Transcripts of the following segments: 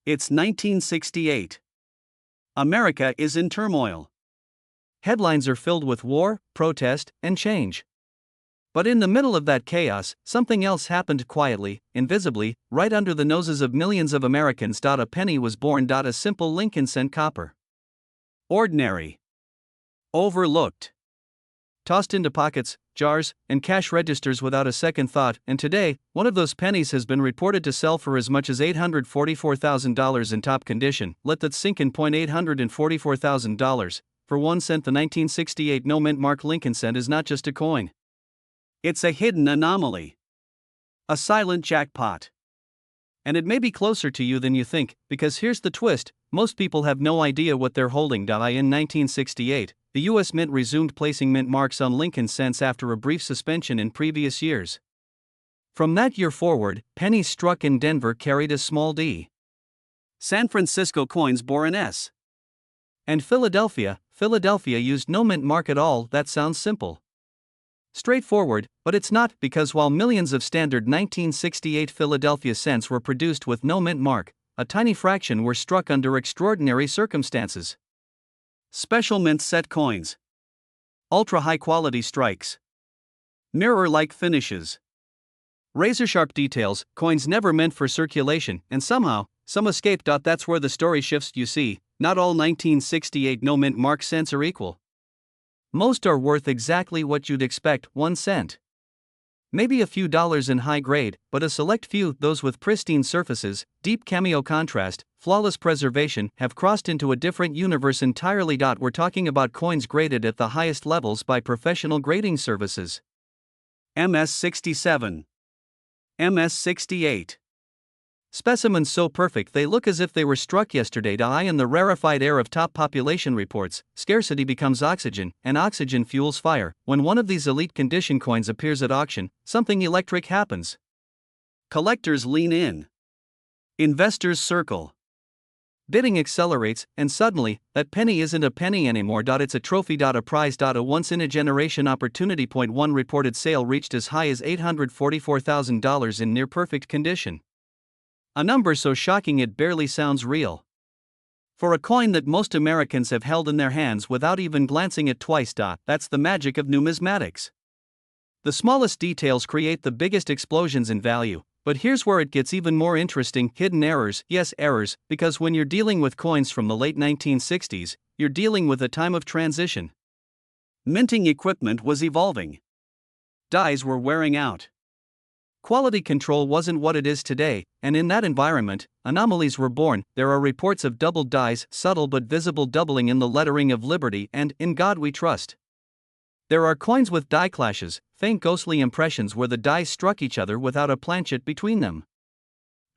It's 1968. America is in turmoil. Headlines are filled with war, protest, and change. But in the middle of that chaos, something else happened quietly, invisibly, right under the noses of millions of Americans. A penny was born. A simple Lincoln cent copper. Ordinary. Overlooked. Tossed into pockets, jars, and cash registers without a second thought, and today, one of those pennies has been reported to sell for as much as $844,000 in top condition. Let that sink in. $844,000 for 1 cent. The 1968 no mint mark Lincoln cent is not just a coin. It's a hidden anomaly. A silent jackpot. And it may be closer to you than you think, because here's the twist: most people have no idea what they're holding. In 1968, the U.S. Mint resumed placing mint marks on Lincoln cents after a brief suspension in previous years. From that year forward, pennies struck in Denver carried a small d. San Francisco coins bore an S. And Philadelphia used no mint mark at all. That sounds simple. Straightforward, but it's not, because while millions of standard 1968 Philadelphia cents were produced with no mint mark, a tiny fraction were struck under extraordinary circumstances. Special mint set coins. Ultra high quality strikes. Mirror-like finishes. Razor-sharp details, coins never meant for circulation, and somehow, some escaped. That's where the story shifts. You see, not all 1968 no mint mark cents are equal. Most are worth exactly what you'd expect, 1 cent. Maybe a few dollars in high grade, but a select few, those with pristine surfaces, deep cameo contrast, flawless preservation, have crossed into a different universe entirely. We're talking about coins graded at the highest levels by professional grading services. MS-67. MS-68. Specimens so perfect they look as if they were struck yesterday. In the rarefied air of top population reports, scarcity becomes oxygen, and oxygen fuels fire. When one of these elite condition coins appears at auction, something electric happens. Collectors lean in. Investors circle. Bidding accelerates, and suddenly, that penny isn't a penny anymore. It's a trophy. A prize. A once-in-a-generation opportunity. One reported sale reached as high as $844,000 in near-perfect condition. A number so shocking it barely sounds real. For a coin that most Americans have held in their hands without even glancing at twice. That's the magic of numismatics. The smallest details create the biggest explosions in value, but here's where it gets even more interesting: hidden errors. Yes, errors, because when you're dealing with coins from the late 1960s, you're dealing with a time of transition. Minting equipment was evolving. Dies were wearing out. Quality control wasn't what it is today, and in that environment, anomalies were born. There are reports of doubled dies, subtle but visible doubling in the lettering of Liberty and "In God We Trust." There are coins with die clashes, faint ghostly impressions where the dies struck each other without a planchet between them.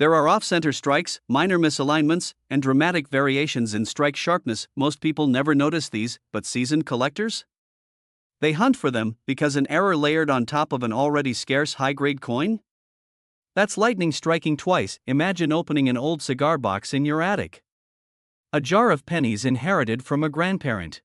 There are off-center strikes, minor misalignments, and dramatic variations in strike sharpness. Most people never notice these, but seasoned collectors? They hunt for them, because an error layered on top of an already scarce high-grade coin? That's lightning striking twice. Imagine opening an old cigar box in your attic. A jar of pennies inherited from a grandparent.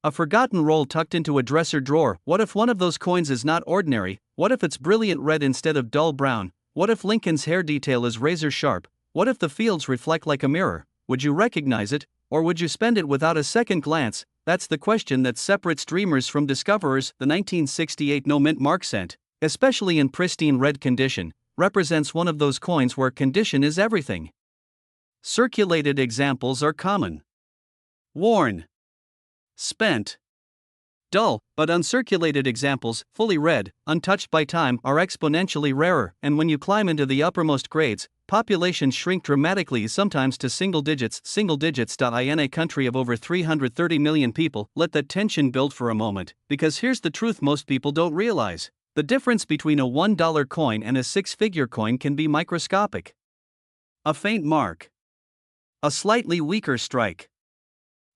A forgotten roll tucked into a dresser drawer. What if one of those coins is not ordinary? What if it's brilliant red instead of dull brown? What if Lincoln's hair detail is razor sharp? What if the fields reflect like a mirror? Would you recognize it, or would you spend it without a second glance? That's the question that separates dreamers from discoverers. The 1968 no mint mark cent, especially in pristine red condition, represents one of those coins where condition is everything. Circulated examples are common. Worn. Spent. Dull, but uncirculated examples, fully red, untouched by time, are exponentially rarer, and when you climb into the uppermost grades, populations shrink dramatically, sometimes to single digits. In a country of over 330 million people, let that tension build for a moment, because here's the truth most people don't realize. The difference between a $1 coin and a six-figure coin can be microscopic. A faint mark. A slightly weaker strike.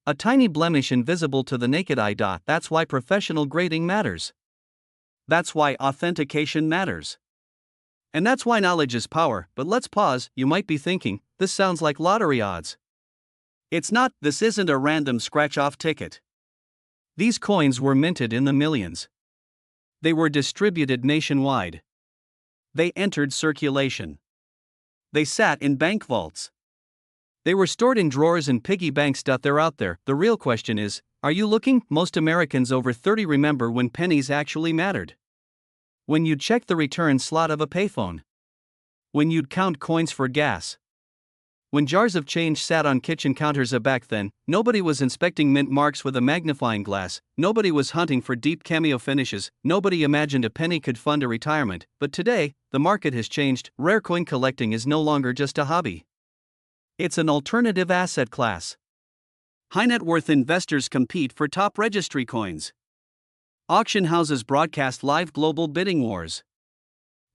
A tiny blemish invisible to the naked eye. That's why professional grading matters. That's why authentication matters. And that's why knowledge is power. But let's pause. You might be thinking, this sounds like lottery odds. It's not. This isn't a random scratch-off ticket. These coins were minted in the millions. They were distributed nationwide. They entered circulation. They sat in bank vaults. They were stored in drawers and piggy banks. They're out there. The real question is, are you looking? Most Americans over 30 remember when pennies actually mattered. When you'd check the return slot of a payphone. When you'd count coins for gas. When jars of change sat on kitchen counters. Back then, nobody was inspecting mint marks with a magnifying glass, nobody was hunting for deep cameo finishes, nobody imagined a penny could fund a retirement. But today, the market has changed. Rare coin collecting is no longer just a hobby. It's an alternative asset class. High net worth investors compete for top registry coins. Auction houses broadcast live global bidding wars.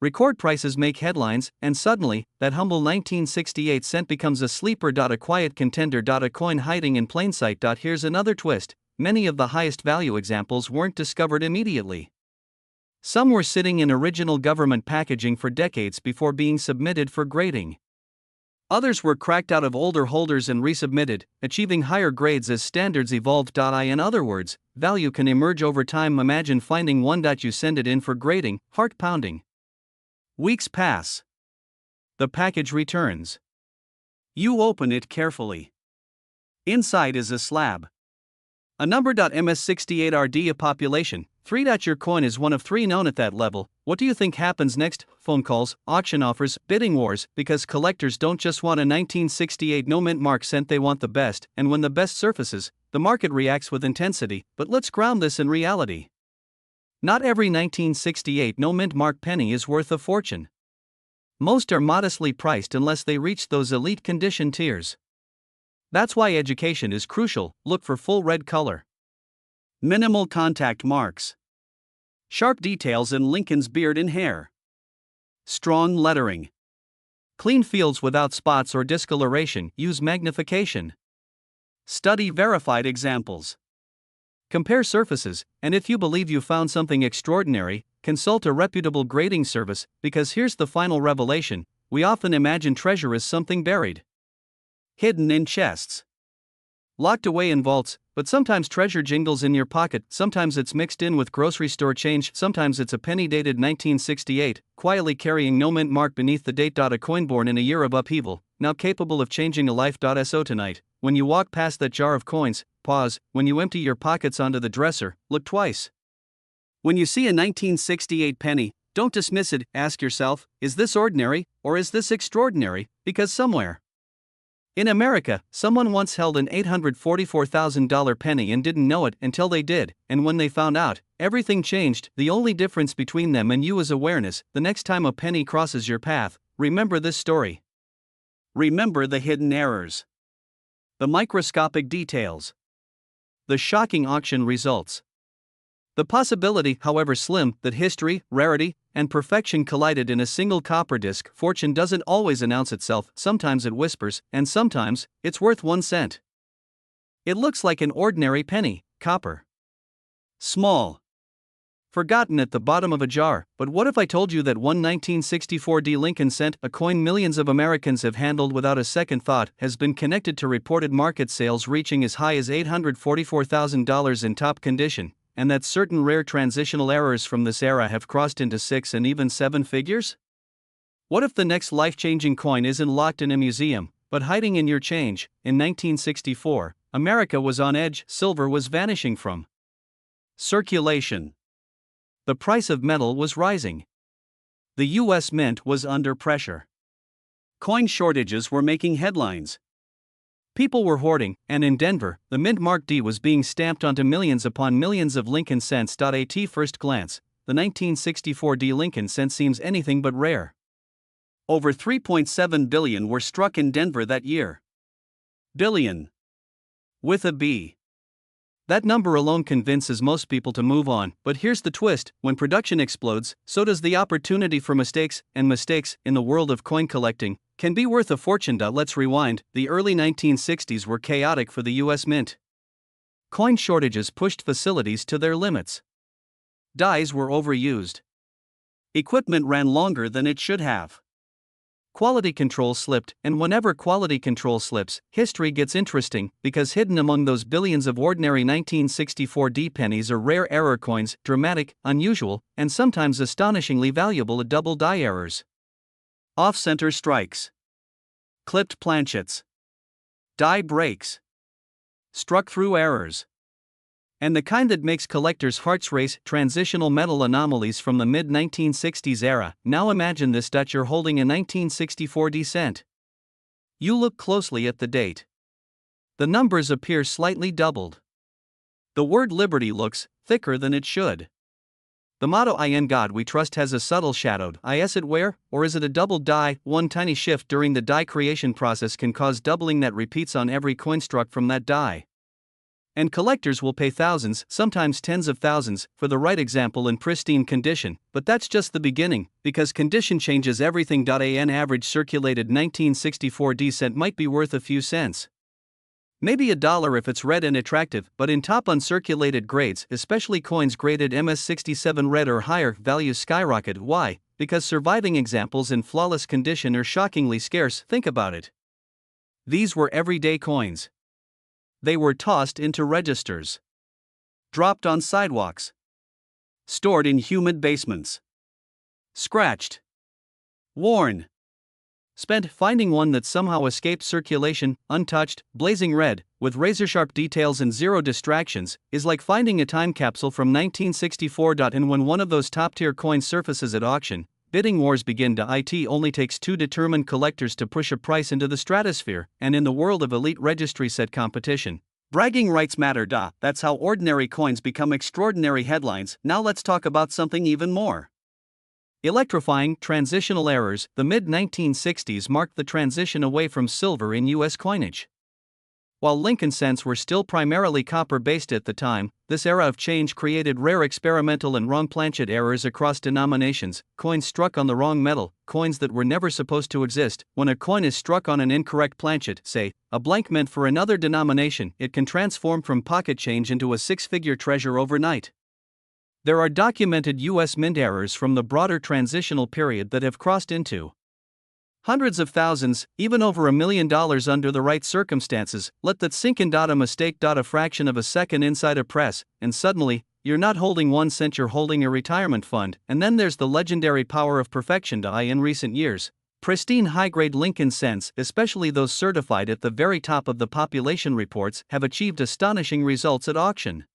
Record prices make headlines, and suddenly, that humble 1968 cent becomes a sleeper. A quiet contender. A coin hiding in plain sight. Here's another twist: many of the highest value examples weren't discovered immediately. Some were sitting in original government packaging for decades before being submitted for grading. Others were cracked out of older holders and resubmitted, achieving higher grades as standards evolved. In other words, value can emerge over time. Imagine finding one. You send it in for grading, heart pounding. Weeks pass. The package returns. You open it carefully. Inside is a slab. A number. MS68RD. A population. 3. Your coin is one of 3 known at that level. What do you think happens next? Phone calls, auction offers, bidding wars, because collectors don't just want a 1968 no mint mark cent, they want the best, and when the best surfaces, the market reacts with intensity. But let's ground this in reality. Not every 1968 no mint mark penny is worth a fortune. Most are modestly priced unless they reach those elite condition tiers. That's why education is crucial. Look for full red color. Minimal contact marks. Sharp details in Lincoln's beard and hair. Strong lettering. Clean fields without spots or discoloration. Use magnification. Study verified examples. Compare surfaces, and if you believe you found something extraordinary, consult a reputable grading service, because here's the final revelation: we often imagine treasure as something buried, hidden in chests, locked away in vaults, but sometimes treasure jingles in your pocket, sometimes it's mixed in with grocery store change, sometimes it's a penny dated 1968, quietly carrying no mint mark beneath the date. A coin born in a year of upheaval, now capable of changing a life. So tonight, when you walk past that jar of coins, pause. When you empty your pockets onto the dresser, look twice. When you see a 1968 penny, don't dismiss it. Ask yourself, is this ordinary, or is this extraordinary? Because somewhere in America, someone once held an $844,000 penny and didn't know it until they did, and when they found out, everything changed. The only difference between them and you is awareness. The next time a penny crosses your path, remember this story. Remember the hidden errors, the microscopic details, the shocking auction results. The possibility, however slim, that history, rarity, and perfection collided in a single copper disc. Fortune doesn't always announce itself, sometimes it whispers, and sometimes, it's worth 1 cent. It looks like an ordinary penny, copper. Small. Forgotten at the bottom of a jar. But what if I told you that one 1964 Lincoln cent, a coin millions of Americans have handled without a second thought, has been connected to reported market sales reaching as high as $844,000 in top condition, and that certain rare transitional errors from this era have crossed into 6 and even 7 figures? What if the next life-changing coin isn't locked in a museum, but hiding in your change? In 1964, America was on edge. Silver was vanishing from circulation. The price of metal was rising. The U.S. Mint was under pressure. Coin shortages were making headlines. People were hoarding, and in Denver, the mint mark D was being stamped onto millions upon millions of Lincoln cents. At first glance, the 1964 Lincoln cent seems anything but rare. Over 3.7 billion were struck in Denver that year. Billion. With a B. That number alone convinces most people to move on, but here's the twist: when production explodes, so does the opportunity for mistakes, and mistakes, in the world of coin collecting, can be worth a fortune. Let's rewind. The early 1960s were chaotic for the U.S. Mint. Coin shortages pushed facilities to their limits. Dies were overused. Equipment ran longer than it should have. Quality control slipped, and whenever quality control slips, history gets interesting, because hidden among those billions of ordinary 1964 pennies are rare error coins, dramatic, unusual, and sometimes astonishingly valuable double die errors. Off-center strikes. Clipped planchets. Die breaks. Struck through errors. And the kind that makes collectors' hearts race, transitional metal anomalies from the mid-1960s era. Now imagine this: you're holding a 1964 D cent. You look closely at the date. The numbers appear slightly doubled. The word liberty looks thicker than it should. The motto "In God We Trust" has a subtle shadowed is it where, or is it a doubled die? One tiny shift during the die creation process can cause doubling that repeats on every coin struck from that die. And collectors will pay thousands, sometimes tens of thousands, for the right example in pristine condition. But that's just the beginning, because condition changes everything. An average circulated 1964 D cent might be worth a few cents. Maybe $1 if it's red and attractive, but in top uncirculated grades, especially coins graded MS67 red or higher, values skyrocket. Why? Because surviving examples in flawless condition are shockingly scarce. Think about it. These were everyday coins. They were tossed into registers, dropped on sidewalks, stored in humid basements, scratched, worn, spent. Finding one that somehow escaped circulation, untouched, blazing red, with razor-sharp details and zero distractions, is like finding a time capsule from 1964. And when one of those top-tier coins surfaces at auction, bidding wars begin. It only takes two determined collectors to push a price into the stratosphere, and in the world of elite registry set competition, bragging rights matter. That's how ordinary coins become extraordinary headlines. Now let's talk about something even more electrifying: transitional errors. The mid-1960s marked the transition away from silver in U.S. coinage. While Lincoln cents were still primarily copper-based at the time, this era of change created rare experimental and wrong planchet errors across denominations. Coins struck on the wrong metal, coins that were never supposed to exist. When a coin is struck on an incorrect planchet, say, a blank meant for another denomination, it can transform from pocket change into a six-figure treasure overnight. There are documented U.S. mint errors from the broader transitional period that have crossed into hundreds of thousands, even over $1 million under the right circumstances. Let that sink in. A mistake. A fraction of a second inside a press, and suddenly, you're not holding 1 cent, you're holding a retirement fund. And then there's the legendary power of perfection. In recent years, pristine high-grade Lincoln cents, especially those certified at the very top of the population reports, have achieved astonishing results at auction.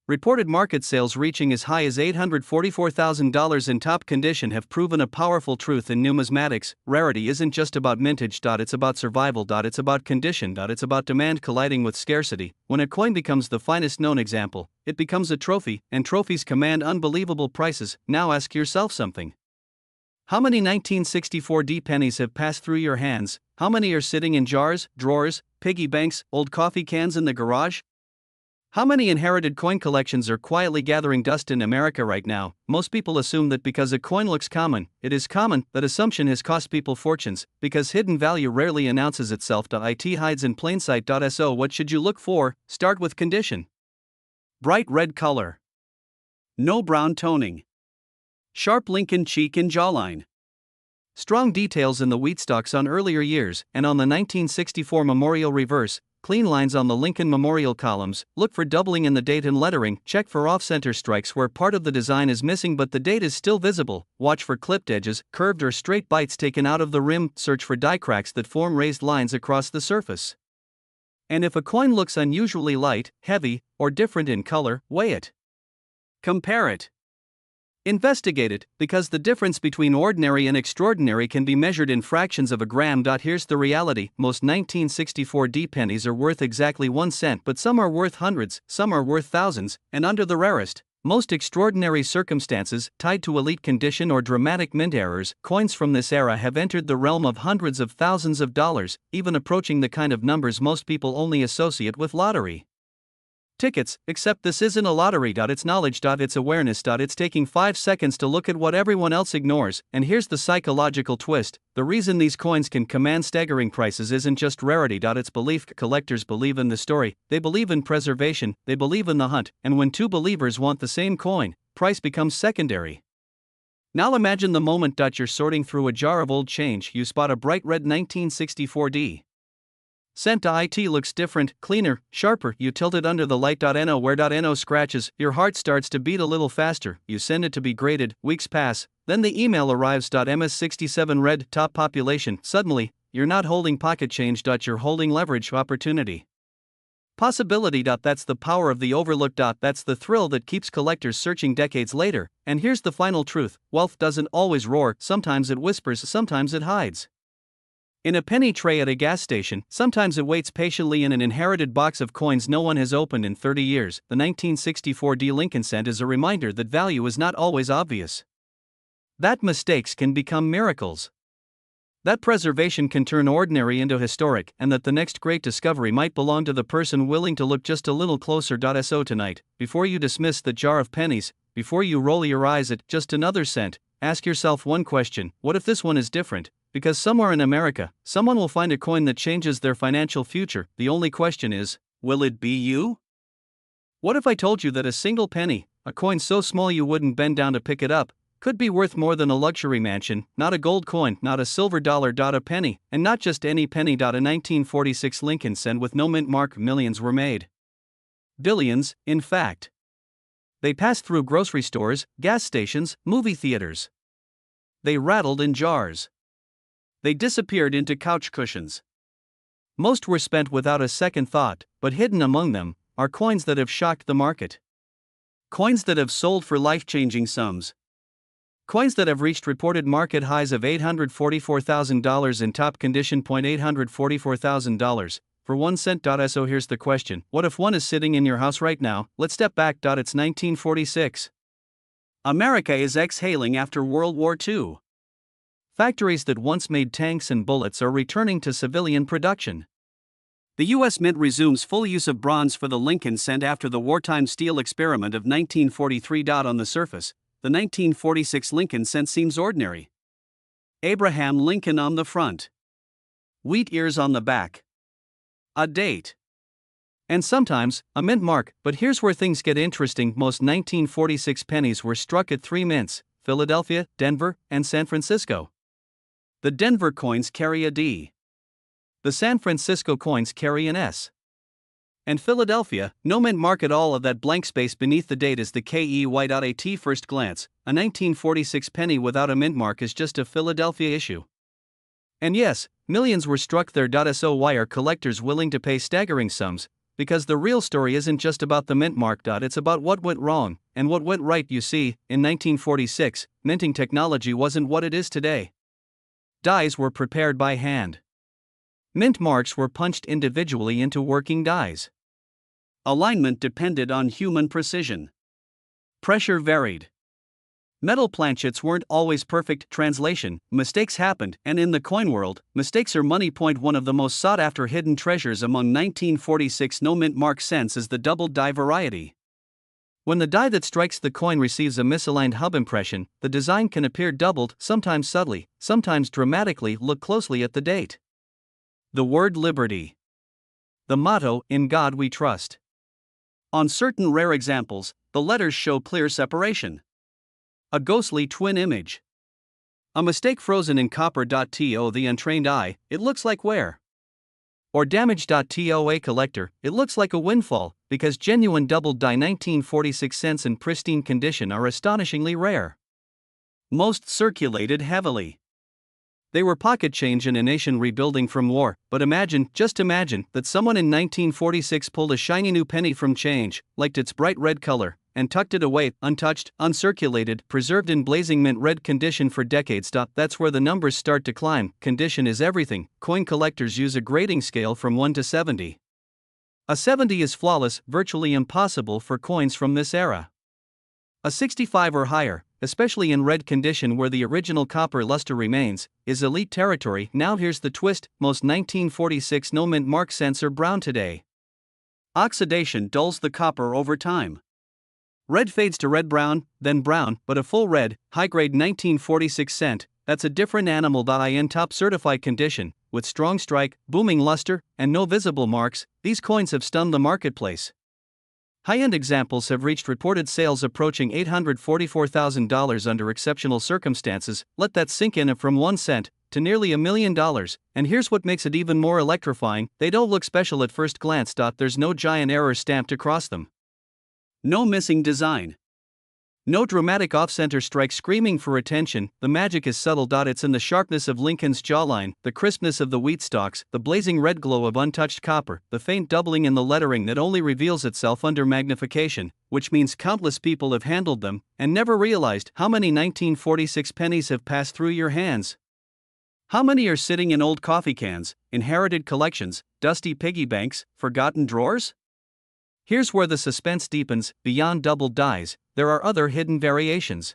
Reported market sales reaching as high as $844,000 in top condition have proven a powerful truth in numismatics: rarity isn't just about mintage. It's about survival. It's about condition. It's about demand colliding with scarcity. When a coin becomes the finest known example, it becomes a trophy, and trophies command unbelievable prices. Now ask yourself something. How many 1964 D pennies have passed through your hands? How many are sitting in jars, drawers, piggy banks, old coffee cans in the garage? How many inherited coin collections are quietly gathering dust in America right now? Most people assume that because a coin looks common, it is common. That assumption has cost people fortunes, because hidden value rarely announces itself. It hides in plain sight. So what should you look for? Start with condition. Bright red color. No brown toning. Sharp Lincoln cheek and jawline. Strong details in the wheat stalks on earlier years, and on the 1964 memorial reverse. Clean lines on the Lincoln memorial columns. Look for doubling in the date and lettering. Check for off-center strikes where part of the design is missing but the date is still visible. Watch for clipped edges, curved or straight bites taken out of the rim. Search for die cracks that form raised lines across the surface. And if a coin looks unusually light, heavy, or different in color, weigh it. Compare it. Investigate it, because the difference between ordinary and extraordinary can be measured in fractions of a gram. Here's the reality: most 1964 D pennies are worth exactly 1 cent, but some are worth hundreds, some are worth thousands, and under the rarest, most extraordinary circumstances, tied to elite condition or dramatic mint errors, coins from this era have entered the realm of hundreds of thousands of dollars, even approaching the kind of numbers most people only associate with lottery tickets. Except this isn't a lottery. It's knowledge. It's awareness. It's taking 5 seconds to look at what everyone else ignores. And here's the psychological twist: the reason these coins can command staggering prices isn't just rarity. It's belief. Collectors believe in the story, they believe in preservation, they believe in the hunt, and when two believers want the same coin, price becomes secondary. Now imagine the moment you're sorting through a jar of old change, you spot a bright red 1964 D cent. It looks different, cleaner, sharper. You tilt it under the light. No where no scratches. Your heart starts to beat a little faster. You send it to be graded. Weeks pass. Then the email arrives. MS67 red, top population. Suddenly, you're not holding pocket change. You're holding leverage opportunity. Possibility. That's the power of the overlook. That's the thrill that keeps collectors searching decades later. And here's the final truth: wealth doesn't always roar, sometimes it whispers, sometimes it hides. In a penny tray at a gas station, sometimes it waits patiently in an inherited box of coins no one has opened in 30 years. The 1964 Lincoln cent is a reminder that value is not always obvious. That mistakes can become miracles. That preservation can turn ordinary into historic, and that the next great discovery might belong to the person willing to look just a little closer. So tonight, before you dismiss the jar of pennies, before you roll your eyes at just another cent, ask yourself one question: what if this one is different? Because somewhere in America, someone will find a coin that changes their financial future. The only question is, will it be you? What if I told you that a single penny, a coin so small you wouldn't bend down to pick it up, could be worth more than a luxury mansion? Not a gold coin, not a silver dollar. A penny, and not just any penny. A 1946 Lincoln cent with no mint mark. Millions were made. Billions, in fact. They passed through grocery stores, gas stations, movie theaters. They rattled in jars. They disappeared into couch cushions. Most were spent without a second thought, but hidden among them are coins that have shocked the market. Coins that have sold for life-changing sums. Coins that have reached reported market highs of $844,000 in top condition. $844,000 for 1 cent. So here's the question: what if one is sitting in your house right now? Let's step back. It's 1946. America is exhaling after World War II. Factories that once made tanks and bullets are returning to civilian production. The U.S. Mint resumes full use of bronze for the Lincoln cent after the wartime steel experiment of 1943. On the surface, the 1946 Lincoln cent seems ordinary. Abraham Lincoln on the front. Wheat ears on the back. A date. And sometimes, a mint mark. But here's where things get interesting: most 1946 pennies were struck at 3 mints: Philadelphia, Denver, and San Francisco. The Denver coins carry a D. The San Francisco coins carry an S. And Philadelphia, no mint mark at all. Of that blank space beneath the date is the KEY. At first glance, a 1946 penny without a mint mark is just a Philadelphia issue. And yes, millions were struck there. So why are collectors willing to pay staggering sums? Because the real story isn't just about the mint mark. It's about what went wrong, and what went right. You see, in 1946, minting technology wasn't what it is today. Dies were prepared by hand. Mint marks were punched individually into working dies. Alignment depended on human precision. Pressure varied. Metal planchets weren't always perfect. Translation: mistakes happened, and in the coin world, mistakes are money. One of the most sought-after hidden treasures among 1946 no-mint mark cents is the double die variety. When the die that strikes the coin receives a misaligned hub impression, the design can appear doubled, sometimes subtly, sometimes dramatically. Look closely at the date. The word liberty. The motto, "In God we trust." On certain rare examples, the letters show clear separation. A ghostly twin image. A mistake frozen in copper. To the untrained eye, it looks like wear. Or damaged. To a collector, it looks like a windfall, because genuine double die 1946 cents in pristine condition are astonishingly rare. Most circulated heavily. They were pocket change in a nation rebuilding from war. But imagine, just imagine, that someone in 1946 pulled a shiny new penny from change, liked its bright red color, and tucked it away, untouched, uncirculated, preserved in blazing mint red condition for decades. That's where the numbers start to climb. Condition is everything. Coin collectors use a grading scale from 1 to 70. A 70 is flawless, virtually impossible for coins from this era. A 65 or higher, especially in red condition where the original copper luster remains, is elite territory. Now here's the twist: most 1946 no-mint mark cents are brown today. Oxidation dulls the copper over time. Red fades to red-brown, then brown, but a full red, high-grade 1946 cent, that's a different animal. In top certified condition, with strong strike, booming luster, and no visible marks, these coins have stunned the marketplace. High-end examples have reached reported sales approaching $844,000 under exceptional circumstances. Let that sink in. From 1 cent to nearly $1 million, and here's what makes it even more electrifying: they don't look special at first glance. There's no giant error stamped across them. No missing design. No dramatic off-center strike screaming for attention, the magic is subtle. It's in the sharpness of Lincoln's jawline, the crispness of the wheat stalks, the blazing red glow of untouched copper, the faint doubling in the lettering that only reveals itself under magnification, which means countless people have handled them and never realized how many 1946 pennies have passed through your hands. How many are sitting in old coffee cans, inherited collections, dusty piggy banks, forgotten drawers? Here's where the suspense deepens. Beyond doubled dies, there are other hidden variations.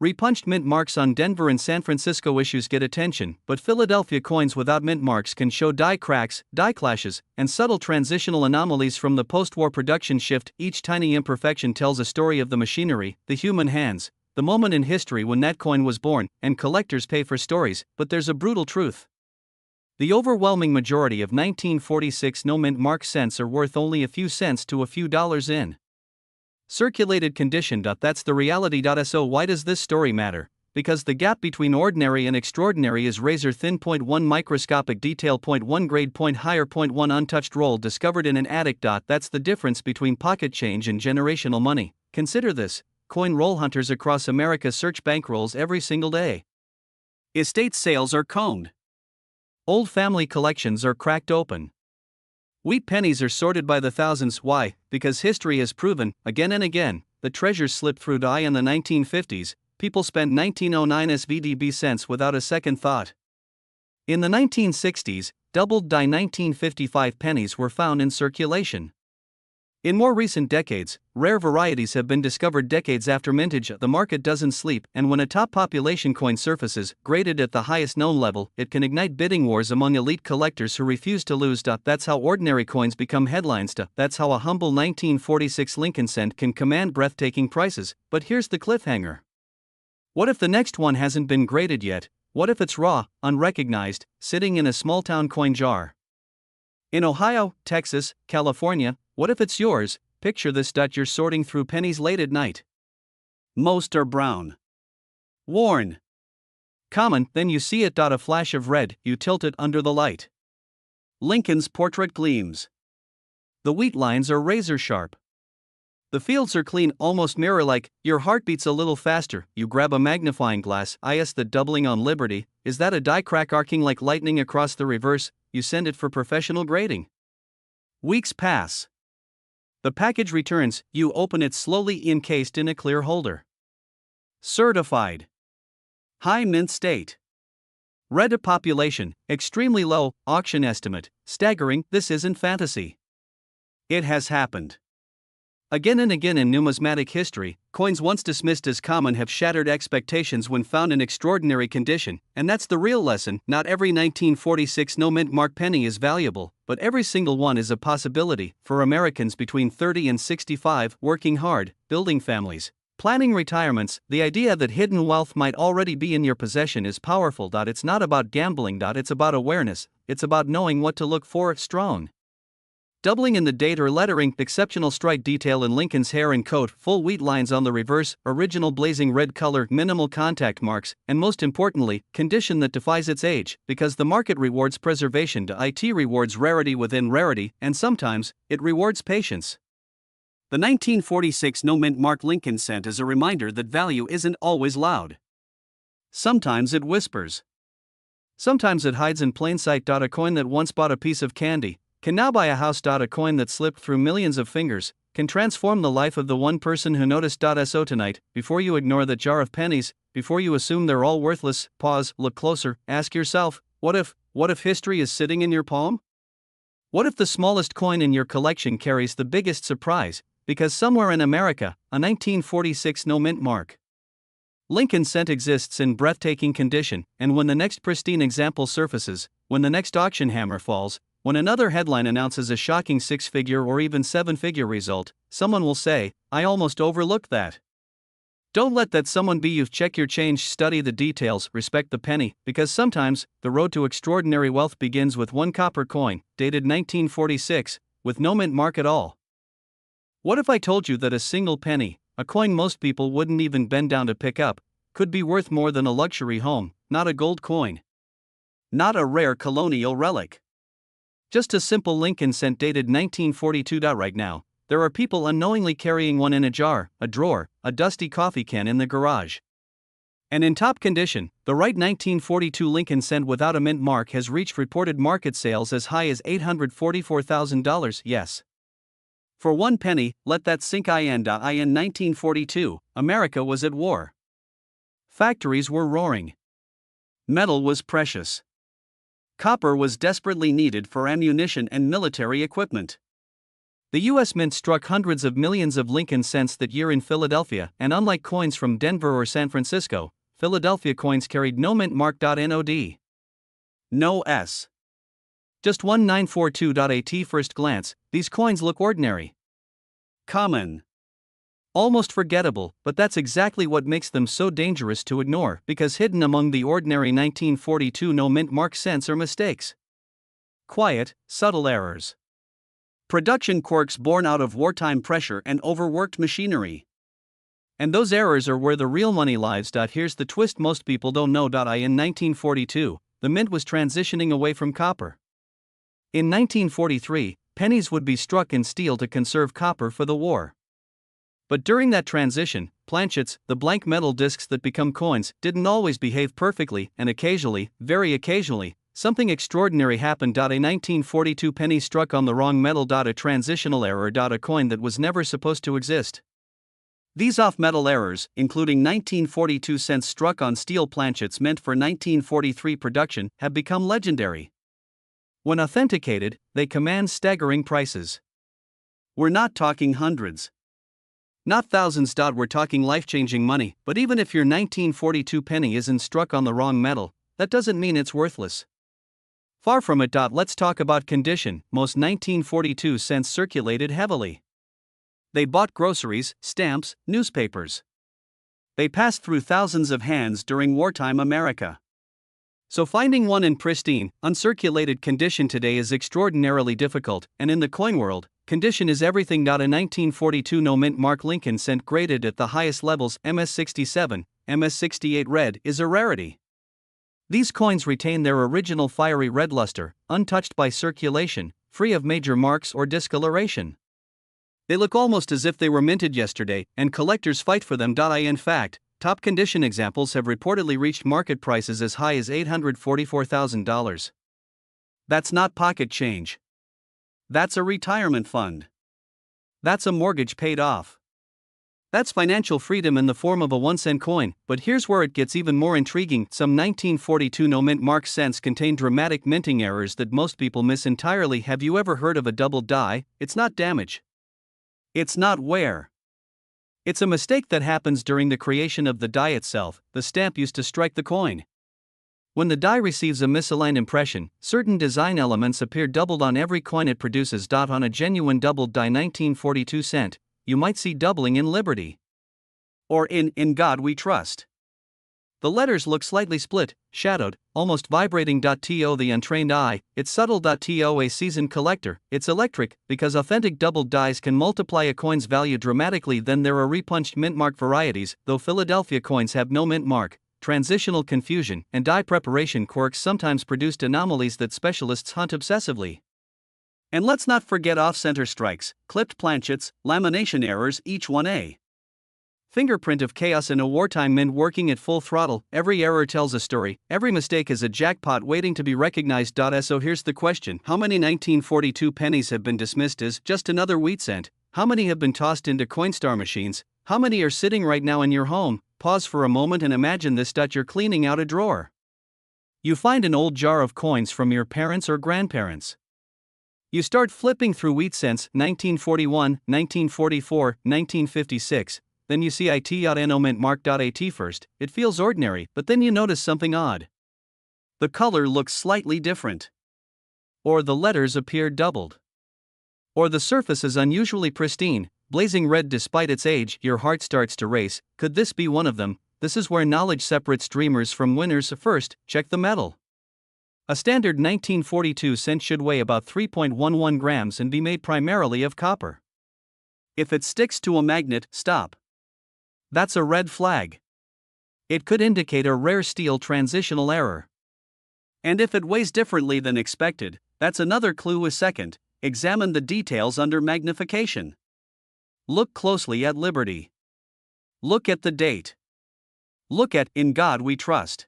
Repunched mint marks on Denver and San Francisco issues get attention, but Philadelphia coins without mint marks can show die cracks, die clashes, and subtle transitional anomalies from the post-war production shift. Each tiny imperfection tells a story of the machinery, the human hands, the moment in history when that coin was born, and collectors pay for stories. But there's a brutal truth. The overwhelming majority of 1946 no-mint mark cents are worth only a few cents to a few dollars in circulated condition. That's the reality. So why does this story matter? Because the gap between ordinary and extraordinary is razor thin. 0.1 microscopic detail, 0.1 grade point higher, 0.1 untouched roll discovered in an attic. That's the difference between pocket change and generational money. Consider this: coin roll hunters across America search bankrolls every single day. Estate sales are coned. Old family collections are cracked open. Wheat pennies are sorted by the thousands. Why? Because history has proven, again and again, that treasures slip through die. In the 1950s, people spent 1909 SVDB cents without a second thought. In the 1960s, doubled die 1955 pennies were found in circulation. In more recent decades, rare varieties have been discovered decades after mintage. The market doesn't sleep, and when a top population coin surfaces, graded at the highest known level, it can ignite bidding wars among elite collectors who refuse to lose. That's how ordinary coins become headlines. That's how a humble 1946 Lincoln cent can command breathtaking prices. But here's the cliffhanger. What if the next one hasn't been graded yet? What if it's raw, unrecognized, sitting in a small-town coin jar? In Ohio, Texas, California, what if it's yours? Picture this: you're sorting through pennies late at night. Most are brown, worn, common. Then you see it. A flash of red. You tilt it under the light. Lincoln's portrait gleams. The wheat lines are razor sharp. The fields are clean, almost mirror-like. Your heart beats a little faster. You grab a magnifying glass. The doubling on Liberty. Is that a die crack arcing like lightning across the reverse? You send it for professional grading. Weeks pass. The package returns. You open it slowly, encased in a clear holder. Certified. High mint state. Red population, extremely low. Auction estimate, staggering. This isn't fantasy. It has happened. Again and again in numismatic history, coins once dismissed as common have shattered expectations when found in extraordinary condition, and that's the real lesson. Not every 1946 no-mint mark penny is valuable, but every single one is a possibility. For Americans between 30 and 65, working hard, building families, planning retirements, the idea that hidden wealth might already be in your possession is powerful. It's not about gambling. It's about awareness. It's about knowing what to look for. Strong doubling in the date or lettering, exceptional strike detail in Lincoln's hair and coat, full wheat lines on the reverse, original blazing red color, minimal contact marks, and most importantly, condition that defies its age. Because the market rewards preservation, it rewards rarity within rarity, and sometimes, it rewards patience. The 1946 no-mint mark Lincoln cent is a reminder that value isn't always loud. Sometimes it whispers. Sometimes it hides in plain sight. A coin that once bought a piece of candy can now buy a house. A coin that slipped through millions of fingers can transform the life of the one person who noticed. So tonight, before you ignore that jar of pennies, before you assume they're all worthless, pause, look closer, ask yourself, what if history is sitting in your palm? What if the smallest coin in your collection carries the biggest surprise? Because somewhere in America, a 1946 no-mint mark Lincoln cent exists in breathtaking condition, and when the next pristine example surfaces, when the next auction hammer falls, when another headline announces a shocking six-figure or even seven-figure result, someone will say, I almost overlooked that. Don't let that someone be you. Check your change, study the details, respect the penny, because sometimes, the road to extraordinary wealth begins with one copper coin, dated 1946, with no mint mark at all. What if I told you that a single penny, a coin most people wouldn't even bend down to pick up, could be worth more than a luxury home? Not a gold coin. Not a rare colonial relic. Just a simple Lincoln cent dated 1942. Right now, there are people unknowingly carrying one in a jar, a drawer, a dusty coffee can in the garage. And in top condition, the right 1942 Lincoln cent without a mint mark has reached reported market sales as high as $844,000. Yes. For 1 penny, let that sink in. In 1942, America was at war. Factories were roaring. Metal was precious. Copper was desperately needed for ammunition and military equipment. The U.S. Mint struck hundreds of millions of Lincoln cents that year in Philadelphia, and unlike coins from Denver or San Francisco, Philadelphia coins carried no mint mark. NOD. No S. Just 1942. At first glance, these coins look ordinary. Common. Almost forgettable, but that's exactly what makes them so dangerous to ignore, because hidden among the ordinary 1942 no mint mark cents are mistakes. Quiet, subtle errors. Production quirks born out of wartime pressure and overworked machinery. And those errors are where the real money lies. Here's the twist most people don't know. In 1942, the mint was transitioning away from copper. In 1943, pennies would be struck in steel to conserve copper for the war. But during that transition, planchets, the blank metal discs that become coins, didn't always behave perfectly, and occasionally, very occasionally, something extraordinary happened. A 1942 penny struck on the wrong metal. A transitional error. A coin that was never supposed to exist. These off-metal errors, including 1942 cents struck on steel planchets meant for 1943 production, have become legendary. When authenticated, they command staggering prices. We're not talking hundreds. Not thousands. We're talking life-changing money, but even if your 1942 penny isn't struck on the wrong metal, that doesn't mean it's worthless. Far from it. Let's talk about condition. Most 1942 cents circulated heavily. They bought groceries, stamps, newspapers. They passed through thousands of hands during wartime America. So finding one in pristine, uncirculated condition today is extraordinarily difficult, and in the coin world, condition is everything. A 1942 no mint mark Lincoln cent graded at the highest levels, MS67, MS68 red, is a rarity. These coins retain their original fiery red luster, untouched by circulation, free of major marks or discoloration. They look almost as if they were minted yesterday, and collectors fight for them. In fact, top condition examples have reportedly reached market prices as high as $844,000. That's not pocket change. That's a retirement fund. That's a mortgage paid off. That's financial freedom in the form of a 1-cent coin. But here's where it gets even more intriguing. Some 1942 no mint mark cents contain dramatic minting errors that most people miss entirely. Have you ever heard of a doubled die? It's not damage. It's not wear. It's a mistake that happens during the creation of the die itself, the stamp used to strike the coin. When the die receives a misaligned impression, certain design elements appear doubled on every coin it produces. On a genuine doubled die 1942 cent, you might see doubling in Liberty. Or in God We Trust. The letters look slightly split, shadowed, almost vibrating. To the untrained eye, it's subtle. To a seasoned collector, it's electric, because authentic doubled dies can multiply a coin's value dramatically. Then there are repunched mint mark varieties. Though Philadelphia coins have no mint mark, transitional confusion and die preparation quirks sometimes produced anomalies that specialists hunt obsessively. And let's not forget off-center strikes, clipped planchets, lamination errors, each one a fingerprint of chaos in a wartime mint working at full throttle. Every error tells a story, every mistake is a jackpot waiting to be recognized. So here's the question: how many 1942 pennies have been dismissed as just another wheat cent? How many have been tossed into Coinstar machines? How many are sitting right now in your home? Pause for a moment and imagine this. You're cleaning out a drawer. You find an old jar of coins from your parents or grandparents. You start flipping through wheat cents, 1941, 1944, 1956. Then you see it.no mint mark. At first, it feels ordinary, but then you notice something odd. The color looks slightly different. Or the letters appear doubled. Or the surface is unusually pristine, blazing red despite its age. Your heart starts to race. Could this be one of them? This is where knowledge separates dreamers from winners. First, check the metal. A standard 1942 cent should weigh about 3.11 grams and be made primarily of copper. If it sticks to a magnet, stop. That's a red flag. It could indicate a rare steel transitional error. And if it weighs differently than expected, that's another clue. A second, examine the details under magnification. Look closely at Liberty. Look at the date. Look at In God We Trust.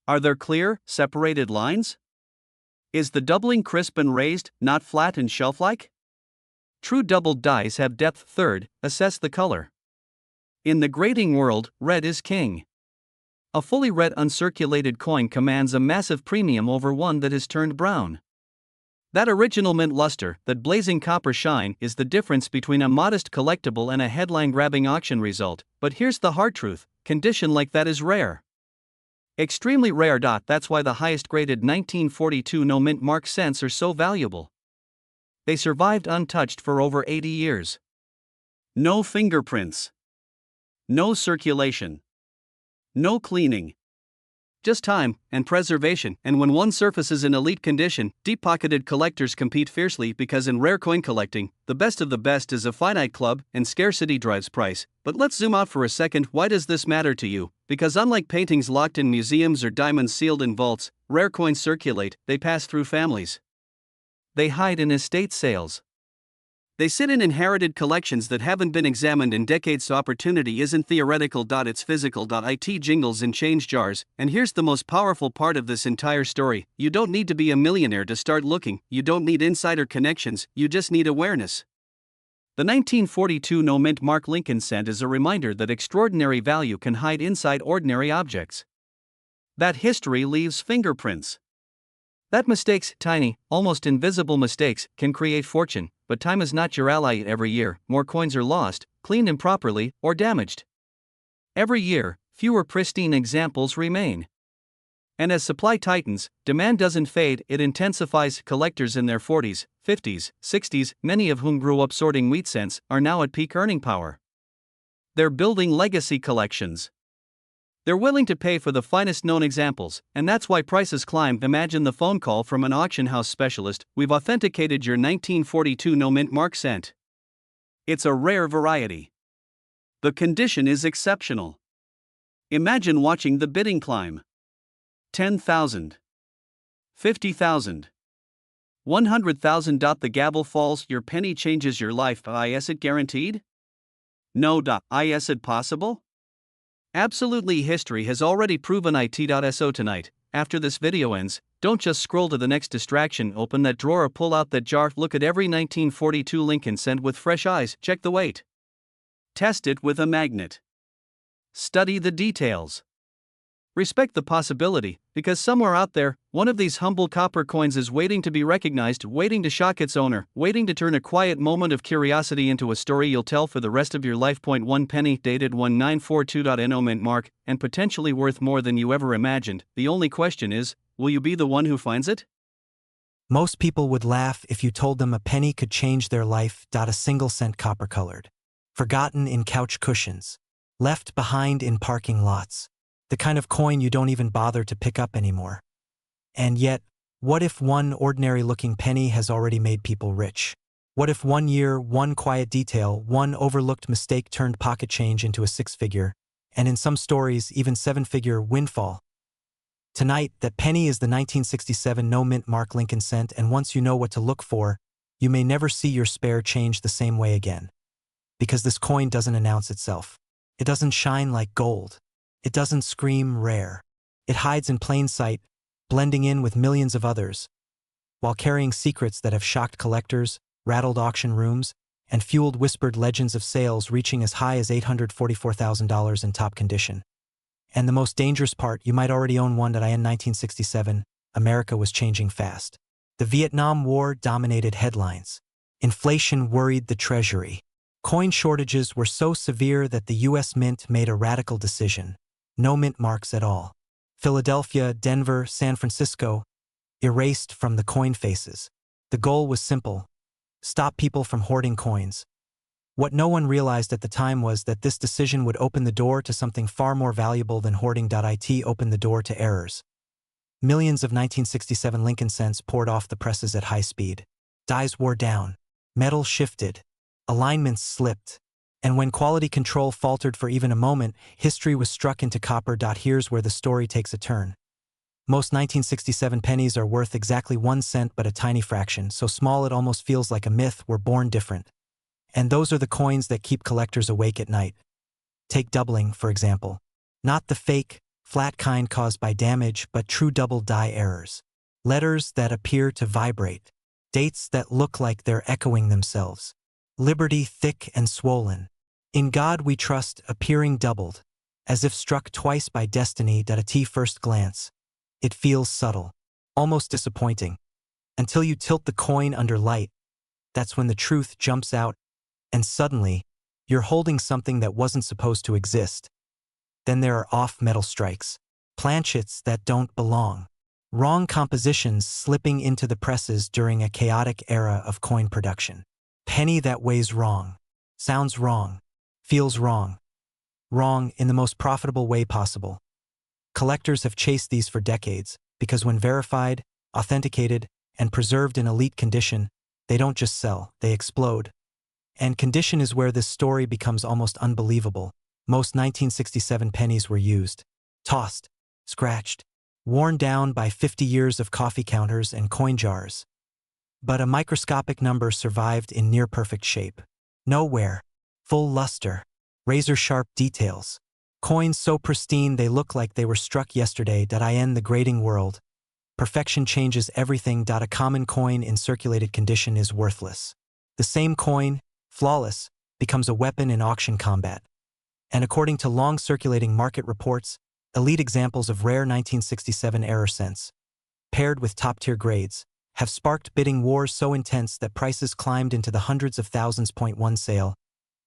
Are there clear, separated lines? Is the doubling crisp and raised, not flat and shelf-like? True doubled dies have depth. Third, assess the color. In the grading world, red is king. A fully red uncirculated coin commands a massive premium over one that has turned brown. That original mint luster, that blazing copper shine, is the difference between a modest collectible and a headline-grabbing auction result. But here's the hard truth: condition like that is rare. Extremely rare. That's why the highest-graded 1942 no mint mark cents are so valuable. They survived untouched for over 80 years. No fingerprints. No circulation. No cleaning. Just time and preservation. And when one surfaces in elite condition, deep-pocketed collectors compete fiercely, because in rare coin collecting, the best of the best is a finite club and scarcity drives price. But let's zoom out for a second. Why does this matter to you? Because unlike paintings locked in museums or diamonds sealed in vaults, rare coins circulate. They pass through families. They hide in estate sales. They sit in inherited collections that haven't been examined in decades. So opportunity isn't theoretical. It's physical. It jingles in change jars. And here's the most powerful part of this entire story: you don't need to be a millionaire to start looking. You don't need insider connections. You just need awareness. The 1942 no mint mark Lincoln cent is a reminder that extraordinary value can hide inside ordinary objects. That history leaves fingerprints. That mistakes, tiny, almost invisible mistakes, can create fortune. But time is not your ally. Every year, more coins are lost, cleaned improperly, or damaged. Every year, fewer pristine examples remain. And as supply tightens, demand doesn't fade, it intensifies. Collectors in their 40s, 50s, 60s, many of whom grew up sorting wheat cents, are now at peak earning power. They're building legacy collections. They're willing to pay for the finest known examples, and that's why prices climb. Imagine the phone call from an auction house specialist: "We've authenticated your 1942 no mint mark cent. It's a rare variety. The condition is exceptional." Imagine watching the bidding climb. 10,000. 50,000. 100,000. The gavel falls. Your penny changes your life. Is it guaranteed? No. Is it possible? Absolutely. History has already proven it. So tonight, after this video ends, don't just scroll to the next distraction. Open that drawer or pull out that jar. Look at every 1942 Lincoln cent with fresh eyes. Check the weight. Test it with a magnet. Study the details. Respect the possibility, because somewhere out there, one of these humble copper coins is waiting to be recognized, waiting to shock its owner, waiting to turn a quiet moment of curiosity into a story you'll tell for the rest of your life. 1 penny, dated 1942. No mint mark, and potentially worth more than you ever imagined. The only question is, will you be the one who finds it? Most people would laugh if you told them a penny could change their life. A single cent, copper-colored. Forgotten in couch cushions. Left behind in parking lots. The kind of coin you don't even bother to pick up anymore. And yet, what if one ordinary-looking penny has already made people rich? What if one year, one quiet detail, one overlooked mistake turned pocket change into a six-figure, and in some stories, even seven-figure windfall? Tonight, that penny is the 1967 no mint mark Lincoln cent, and once you know what to look for, you may never see your spare change the same way again. Because this coin doesn't announce itself. It doesn't shine like gold. It doesn't scream rare. It hides in plain sight, blending in with millions of others, while carrying secrets that have shocked collectors, rattled auction rooms, and fueled whispered legends of sales reaching as high as $844,000 in top condition. And the most dangerous part, you might already own one. In 1967, America was changing fast. The Vietnam War dominated headlines. Inflation worried the Treasury. Coin shortages were so severe that the U.S. Mint made a radical decision. No mint marks at all. Philadelphia, Denver, San Francisco, erased from the coin faces. The goal was simple: stop people from hoarding coins. What no one realized at the time was that this decision would open the door to something far more valuable than hoarding. It opened the door to errors. Millions of 1967 Lincoln cents poured off the presses at high speed. Dies wore down. Metal shifted. Alignments slipped. And when quality control faltered for even a moment, history was struck into copper. Here's where the story takes a turn. Most 1967 pennies are worth exactly 1 cent, but a tiny fraction, so small it almost feels like a myth, were born different. And those are the coins that keep collectors awake at night. Take doubling, for example. Not the fake, flat kind caused by damage, but true double die errors. Letters that appear to vibrate. Dates that look like they're echoing themselves. Liberty thick and swollen. In God we trust appearing doubled, as if struck twice by destiny. At a first glance, it feels subtle, almost disappointing. Until you tilt the coin under light, that's when the truth jumps out, and suddenly, you're holding something that wasn't supposed to exist. Then there are off-metal strikes, planchets that don't belong, wrong compositions slipping into the presses during a chaotic era of coin production. Penny that weighs wrong, sounds wrong, feels wrong. Wrong in the most profitable way possible. Collectors have chased these for decades because when verified, authenticated, and preserved in elite condition, they don't just sell, they explode. And condition is where this story becomes almost unbelievable. Most 1967 pennies were used, tossed, scratched, worn down by 50 years of coffee counters and coin jars. But a microscopic number survived in near-perfect shape. No wear, full luster, razor-sharp details. Coins so pristine they look like they were struck yesterday. In the grading world, perfection changes everything. A common coin in circulated condition is worthless. The same coin, flawless, becomes a weapon in auction combat. And according to long-circulating market reports, elite examples of rare 1967 error cents, paired with top-tier grades, have sparked bidding wars so intense that prices climbed into the hundreds of thousands. One sale,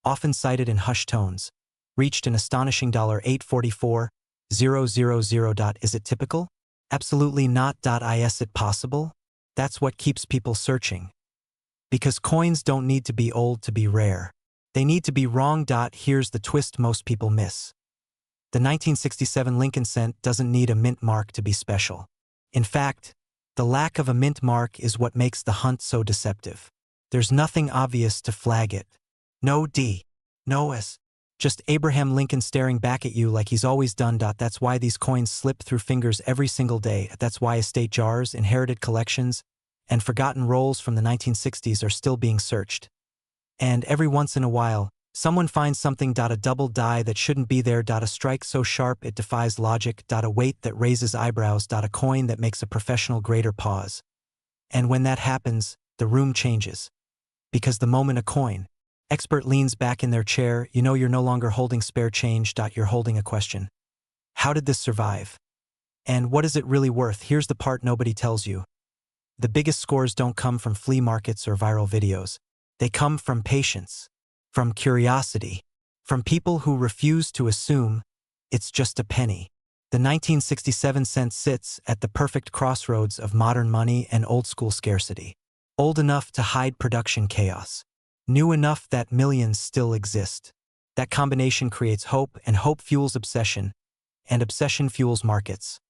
often cited in hushed tones, reached an astonishing $844,000. Is it typical? Absolutely not. Is it possible? That's what keeps people searching. Because coins don't need to be old to be rare. They need to be wrong. Here's the twist most people miss. The 1967 Lincoln cent doesn't need a mint mark to be special. In fact, the lack of a mint mark is what makes the hunt so deceptive. There's nothing obvious to flag it. No D, no S, just Abraham Lincoln staring back at you like he's always done. That's why these coins slip through fingers every single day. That's why estate jars, inherited collections, and forgotten rolls from the 1960s are still being searched. And every once in a while, someone finds something. A double die that shouldn't be there. A strike so sharp it defies logic. A weight that raises eyebrows. A coin that makes a professional grader pause. And when that happens, the room changes. Because the moment a coin expert leans back in their chair, you know you're no longer holding spare change. You're holding a question. How did this survive? And what is it really worth? Here's the part nobody tells you. The biggest scores don't come from flea markets or viral videos. They come from patience, from curiosity, from people who refuse to assume it's just a penny. The 1967 cent sits at the perfect crossroads of modern money and old-school scarcity. Old enough to hide production chaos. New enough that millions still exist. That combination creates hope, and hope fuels obsession, and obsession fuels markets.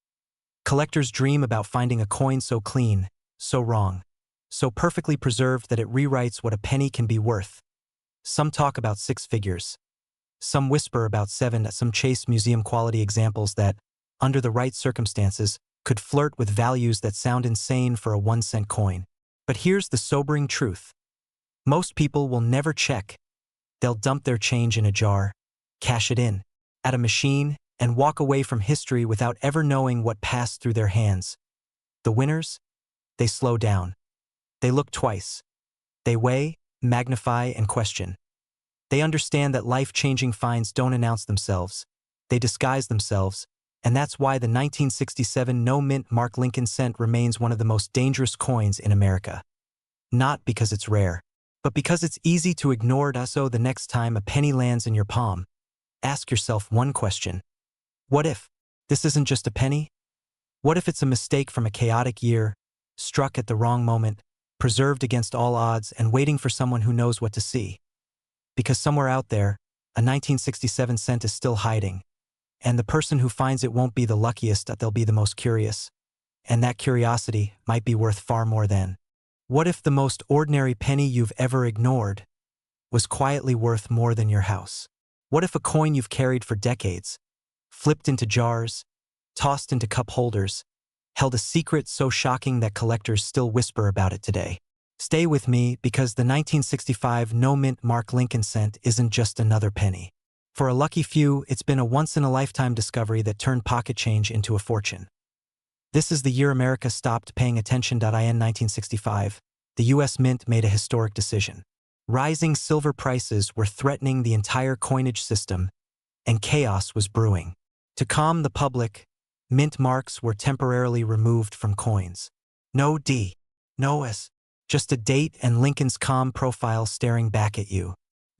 Collectors dream about finding a coin so clean, so wrong, so perfectly preserved that it rewrites what a penny can be worth. Some talk about 6 figures. Some whisper about 7. Some chase museum-quality examples that, under the right circumstances, could flirt with values that sound insane for a 1-cent coin. But here's the sobering truth. Most people will never check. They'll dump their change in a jar, cash it in, at a machine, and walk away from history without ever knowing what passed through their hands. The winners? They slow down. They look twice. They weigh, magnify, and question. They understand that life-changing finds don't announce themselves. They disguise themselves, and that's why the 1967 no-mint mark Lincoln cent remains one of the most dangerous coins in America. Not because it's rare, but because it's easy to ignore. So the next time a penny lands in your palm, ask yourself one question. What if this isn't just a penny? What if it's a mistake from a chaotic year, struck at the wrong moment, preserved against all odds, and waiting for someone who knows what to see? Because somewhere out there, a 1967 cent is still hiding, and the person who finds it won't be the luckiest, they'll be the most curious. And that curiosity might be worth far more than. What if the most ordinary penny you've ever ignored was quietly worth more than your house? What if a coin you've carried for decades, flipped into jars, tossed into cup holders, held a secret so shocking that collectors still whisper about it today? Stay with me because the 1965 no-mint Mark Lincoln cent isn't just another penny. For a lucky few, it's been a once-in-a-lifetime discovery that turned pocket change into a fortune. This is the year America stopped paying attention. In 1965, the U.S. Mint made a historic decision. Rising silver prices were threatening the entire coinage system, and chaos was brewing. To calm the public, mint marks were temporarily removed from coins. No D, no S, just a date and Lincoln's calm profile staring back at you.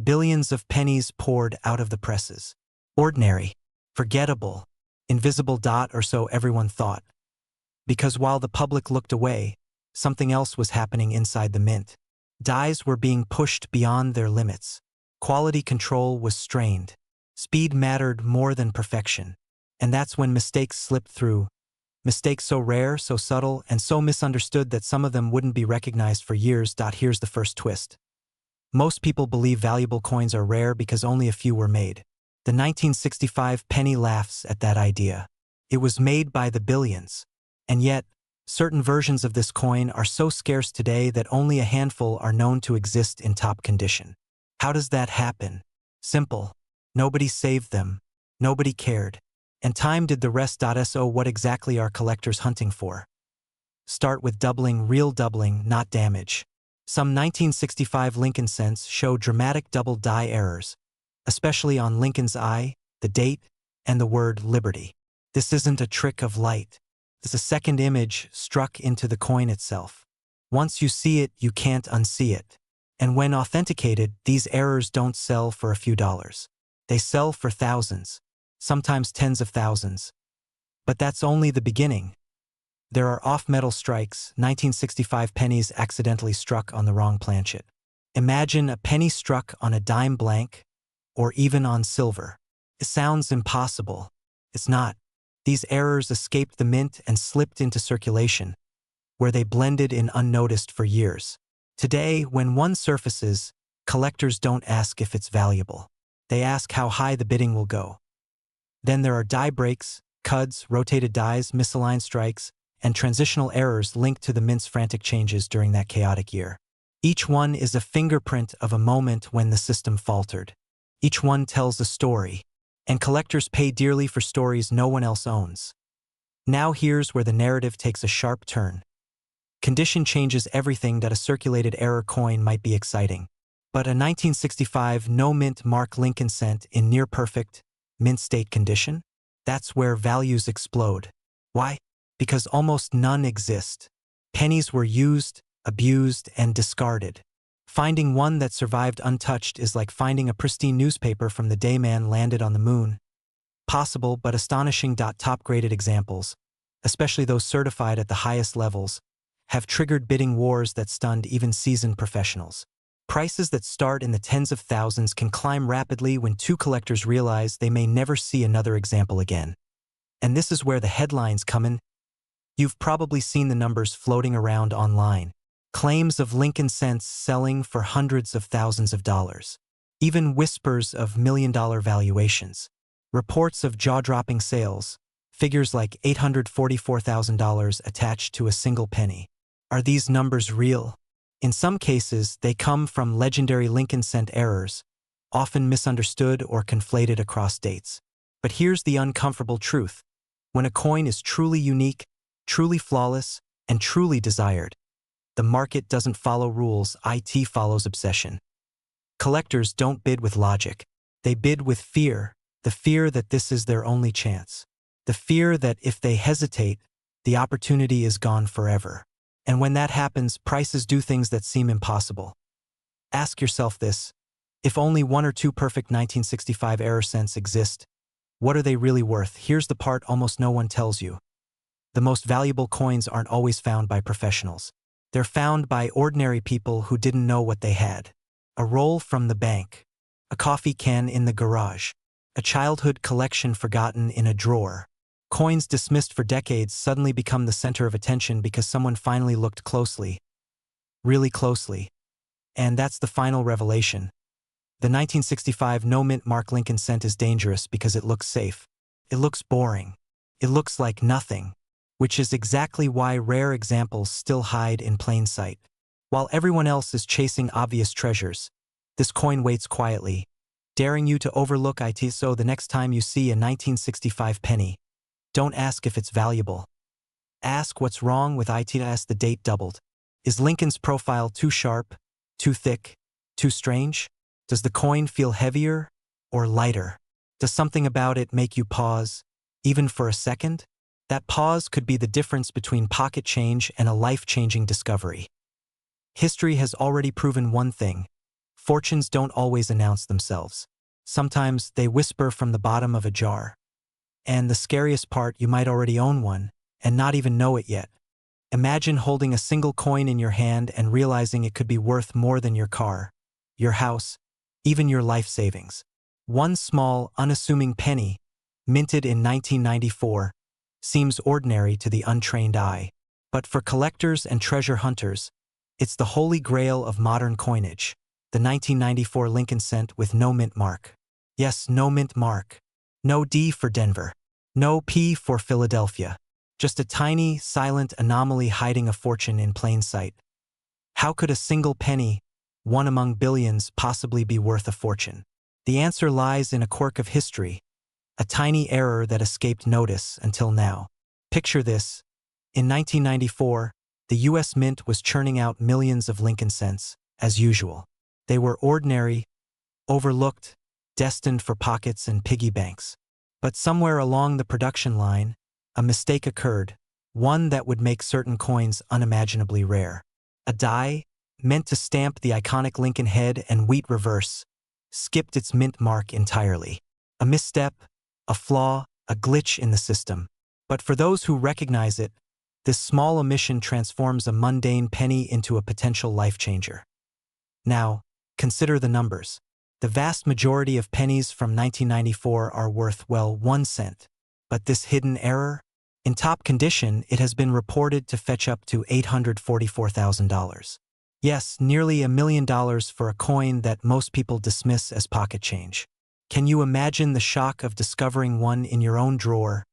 Billions of pennies poured out of the presses. Ordinary, forgettable, invisible dot, or so everyone thought. Because while the public looked away, something else was happening inside the mint. Dies were being pushed beyond their limits. Quality control was strained. Speed mattered more than perfection. And that's when mistakes slipped through. Mistakes so rare, so subtle, and so misunderstood that some of them wouldn't be recognized for years. Here's the first twist. Most people believe valuable coins are rare because only a few were made. The 1965 penny laughs at that idea. It was made by the billions. And yet, certain versions of this coin are so scarce today that only a handful are known to exist in top condition. How does that happen? Simple. Nobody saved them. Nobody cared. And time did the rest. So what exactly are collectors hunting for? Start with doubling, real doubling, not damage. Some 1965 Lincoln cents show dramatic double die errors, especially on Lincoln's eye, the date, and the word liberty. This isn't a trick of light. It's a second image struck into the coin itself. Once you see it, you can't unsee it. And when authenticated, these errors don't sell for a few dollars. They sell for thousands, sometimes tens of thousands. But that's only the beginning. There are off-metal strikes. 1965 pennies accidentally struck on the wrong planchet. Imagine a penny struck on a dime blank, or even on silver. It sounds impossible. It's not. These errors escaped the mint and slipped into circulation, where they blended in unnoticed for years. Today, when one surfaces, collectors don't ask if it's valuable. They ask how high the bidding will go. Then there are die breaks, cuds, rotated dies, misaligned strikes, and transitional errors linked to the mint's frantic changes during that chaotic year. Each one is a fingerprint of a moment when the system faltered. Each one tells a story, and collectors pay dearly for stories no one else owns. Now here's where the narrative takes a sharp turn. Condition changes everything. A circulated error coin might be exciting, but a 1965 no-mint Mark Lincoln cent in near-perfect, mint-state condition? That's where values explode. Why? Because almost none exist. Pennies were used, abused, and discarded. Finding one that survived untouched is like finding a pristine newspaper from the day man landed on the moon. Possible but astonishing. Top-graded examples, especially those certified at the highest levels, have triggered bidding wars that stunned even seasoned professionals. Prices that start in the tens of thousands can climb rapidly when two collectors realize they may never see another example again. And this is where the headlines come in. You've probably seen the numbers floating around online. Claims of Lincoln cents selling for hundreds of thousands of dollars. Even whispers of million-dollar valuations. Reports of jaw-dropping sales. Figures like $844,000 attached to a single penny. Are these numbers real? In some cases, they come from legendary Lincoln cent errors, often misunderstood or conflated across dates. But here's the uncomfortable truth. When a coin is truly unique, truly flawless, and truly desired, the market doesn't follow rules, it follows obsession. Collectors don't bid with logic. They bid with fear, the fear that this is their only chance. The fear that if they hesitate, the opportunity is gone forever. And when that happens, prices do things that seem impossible. Ask yourself this. If only one or two perfect 1965 error cents exist, what are they really worth? Here's the part almost no one tells you. The most valuable coins aren't always found by professionals. They're found by ordinary people who didn't know what they had. A roll from the bank, a coffee can in the garage, a childhood collection forgotten in a drawer. Coins dismissed for decades suddenly become the center of attention because someone finally looked closely. Really closely. And that's the final revelation. The 1965 no-mint Mark Lincoln cent is dangerous because it looks safe. It looks boring. It looks like nothing, which is exactly why rare examples still hide in plain sight. While everyone else is chasing obvious treasures, this coin waits quietly, daring you to overlook it. So the next time you see a 1965 penny, don't ask if it's valuable. Ask what's wrong with it. Ask the date doubled. Is Lincoln's profile too sharp, too thick, too strange? Does the coin feel heavier or lighter? Does something about it make you pause, even for a second? That pause could be the difference between pocket change and a life-changing discovery. History has already proven one thing: fortunes don't always announce themselves. Sometimes they whisper from the bottom of a jar. And the scariest part, you might already own one and not even know it yet. Imagine holding a single coin in your hand and realizing it could be worth more than your car, your house, even your life savings. One small, unassuming penny, minted in 1994, seems ordinary to the untrained eye. But for collectors and treasure hunters, it's the holy grail of modern coinage, the 1994 Lincoln cent with no mint mark. Yes, no mint mark. No D for Denver. No P for Philadelphia. Just a tiny, silent anomaly hiding a fortune in plain sight. How could a single penny, one among billions, possibly be worth a fortune? The answer lies in a quirk of history, a tiny error that escaped notice until now. Picture this. In 1994, the U.S. Mint was churning out millions of Lincoln cents, as usual. They were ordinary, overlooked, destined for pockets and piggy banks. But somewhere along the production line, a mistake occurred, one that would make certain coins unimaginably rare. A die, meant to stamp the iconic Lincoln head and wheat reverse, skipped its mint mark entirely. A misstep, a flaw, a glitch in the system. But for those who recognize it, this small omission transforms a mundane penny into a potential life-changer. Now, consider the numbers. The vast majority of pennies from 1994 are worth, well, 1 cent. But this hidden error? In top condition, it has been reported to fetch up to $844,000. Yes, nearly $1 million for a coin that most people dismiss as pocket change. Can you imagine the shock of discovering one in your own drawer,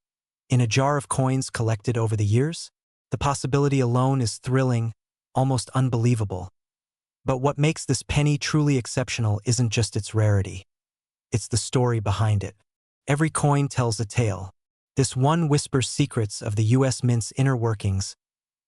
in a jar of coins collected over the years? The possibility alone is thrilling, almost unbelievable. But what makes this penny truly exceptional isn't just its rarity. It's the story behind it. Every coin tells a tale. This one whispers secrets of the U.S. Mint's inner workings,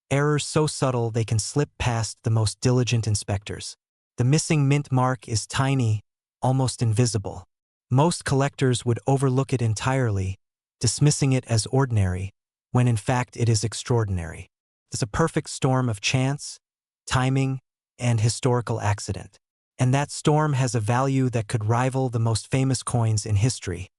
errors so subtle they can slip past the most diligent inspectors. The missing mint mark is tiny, almost invisible. Most collectors would overlook it entirely, dismissing it as ordinary, when in fact it is extraordinary. It's a perfect storm of chance, timing, and historical accident. And that storm has a value that could rival the most famous coins in history.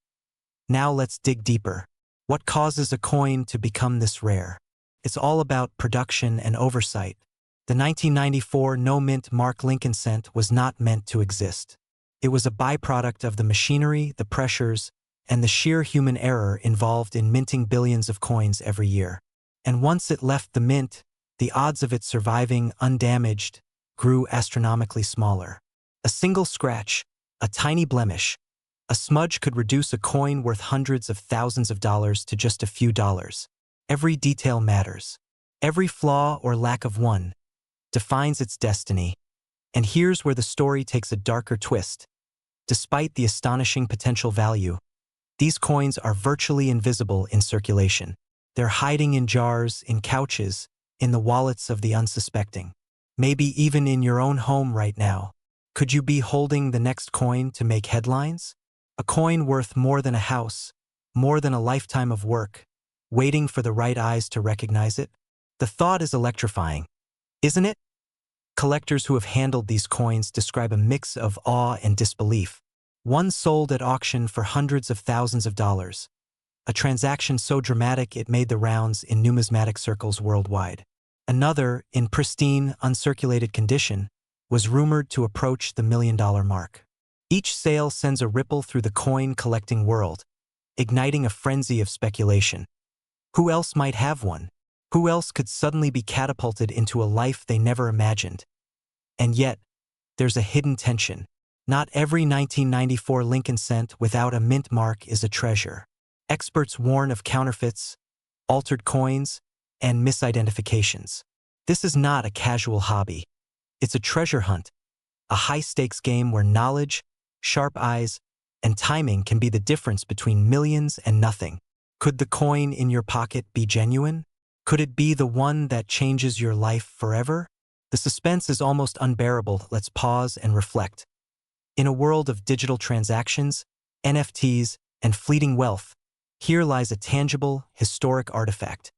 Now let's dig deeper. What causes a coin to become this rare? It's all about production and oversight. The 1994 no-mint mark Lincoln cent was not meant to exist. It was a byproduct of the machinery, the pressures, and the sheer human error involved in minting billions of coins every year. And once it left the mint, the odds of it surviving undamaged grew astronomically smaller. A single scratch, a tiny blemish, a smudge could reduce a coin worth hundreds of thousands of dollars to just a few dollars. Every detail matters. Every flaw or lack of one defines its destiny. And here's where the story takes a darker twist. Despite the astonishing potential value, these coins are virtually invisible in circulation. They're hiding in jars, in couches, in the wallets of the unsuspecting. Maybe even in your own home right now. Could you be holding the next coin to make headlines? A coin worth more than a house, more than a lifetime of work, waiting for the right eyes to recognize it? The thought is electrifying, isn't it? Collectors who have handled these coins describe a mix of awe and disbelief. One sold at auction for hundreds of thousands of dollars, a transaction so dramatic it made the rounds in numismatic circles worldwide. Another, in pristine, uncirculated condition, was rumored to approach the $1 million mark. Each sale sends a ripple through the coin-collecting world, igniting a frenzy of speculation. Who else might have one? Who else could suddenly be catapulted into a life they never imagined? And yet, there's a hidden tension. Not every 1994 Lincoln cent without a mint mark is a treasure. Experts warn of counterfeits, altered coins, and misidentifications. This is not a casual hobby. It's a treasure hunt, a high-stakes game where knowledge, sharp eyes, and timing can be the difference between millions and nothing. Could the coin in your pocket be genuine? Could it be the one that changes your life forever? The suspense is almost unbearable. Let's pause and reflect. In a world of digital transactions, NFTs, and fleeting wealth, here lies a tangible, historic artifact.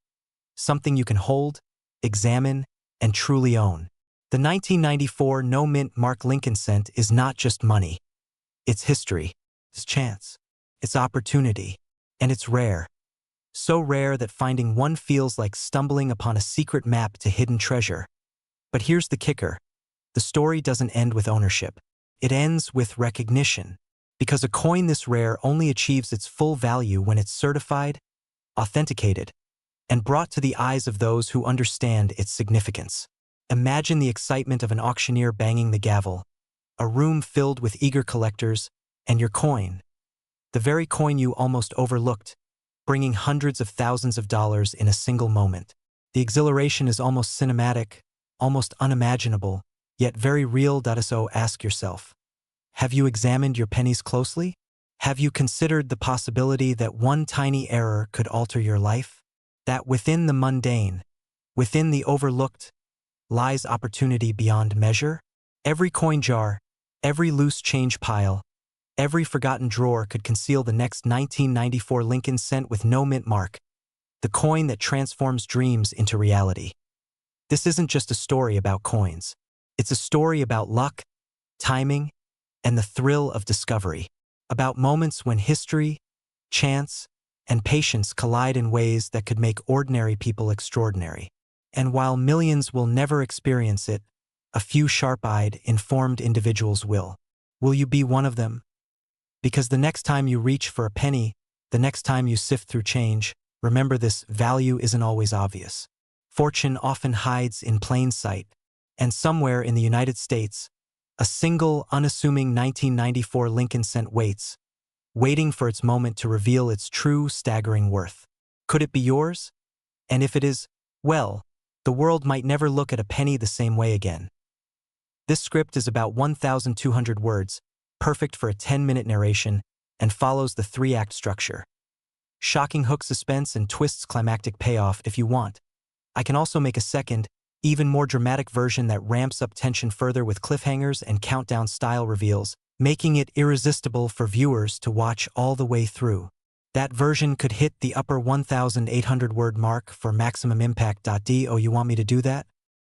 Something you can hold, examine, and truly own. The 1994 no-mint Mark Lincoln cent is not just money. It's history, it's chance, it's opportunity, and it's rare. So rare that finding one feels like stumbling upon a secret map to hidden treasure. But here's the kicker. The story doesn't end with ownership. It ends with recognition. Because a coin this rare only achieves its full value when it's certified, authenticated, and brought to the eyes of those who understand its significance. Imagine the excitement of an auctioneer banging the gavel, a room filled with eager collectors, and your coin, the very coin you almost overlooked, bringing hundreds of thousands of dollars in a single moment. The exhilaration is almost cinematic, almost unimaginable, yet very real. So ask yourself, have you examined your pennies closely? Have you considered the possibility that one tiny error could alter your life? That within the mundane, within the overlooked, lies opportunity beyond measure? Every coin jar, every loose change pile, every forgotten drawer could conceal the next 1994 Lincoln cent with no mint mark, the coin that transforms dreams into reality. This isn't just a story about coins. It's a story about luck, timing, and the thrill of discovery. About moments when history, chance, and patience collide in ways that could make ordinary people extraordinary. And while millions will never experience it, a few sharp-eyed, informed individuals will. Will you be one of them? Because the next time you reach for a penny, the next time you sift through change, remember this: value isn't always obvious. Fortune often hides in plain sight, and somewhere in the United States, a single, unassuming 1994 Lincoln cent waits, waiting for its moment to reveal its true, staggering worth. Could it be yours? And if it is, well, the world might never look at a penny the same way again. This script is about 1,200 words, perfect for a 10-minute narration, and follows the 3-act structure. Shocking hook suspense and twists climactic payoff if you want. I can also make a second, even more dramatic version that ramps up tension further with cliffhangers and countdown-style reveals, making it irresistible for viewers to watch all the way through. That version could hit the upper 1,800-word mark for maximum impact. Do you want me to do that?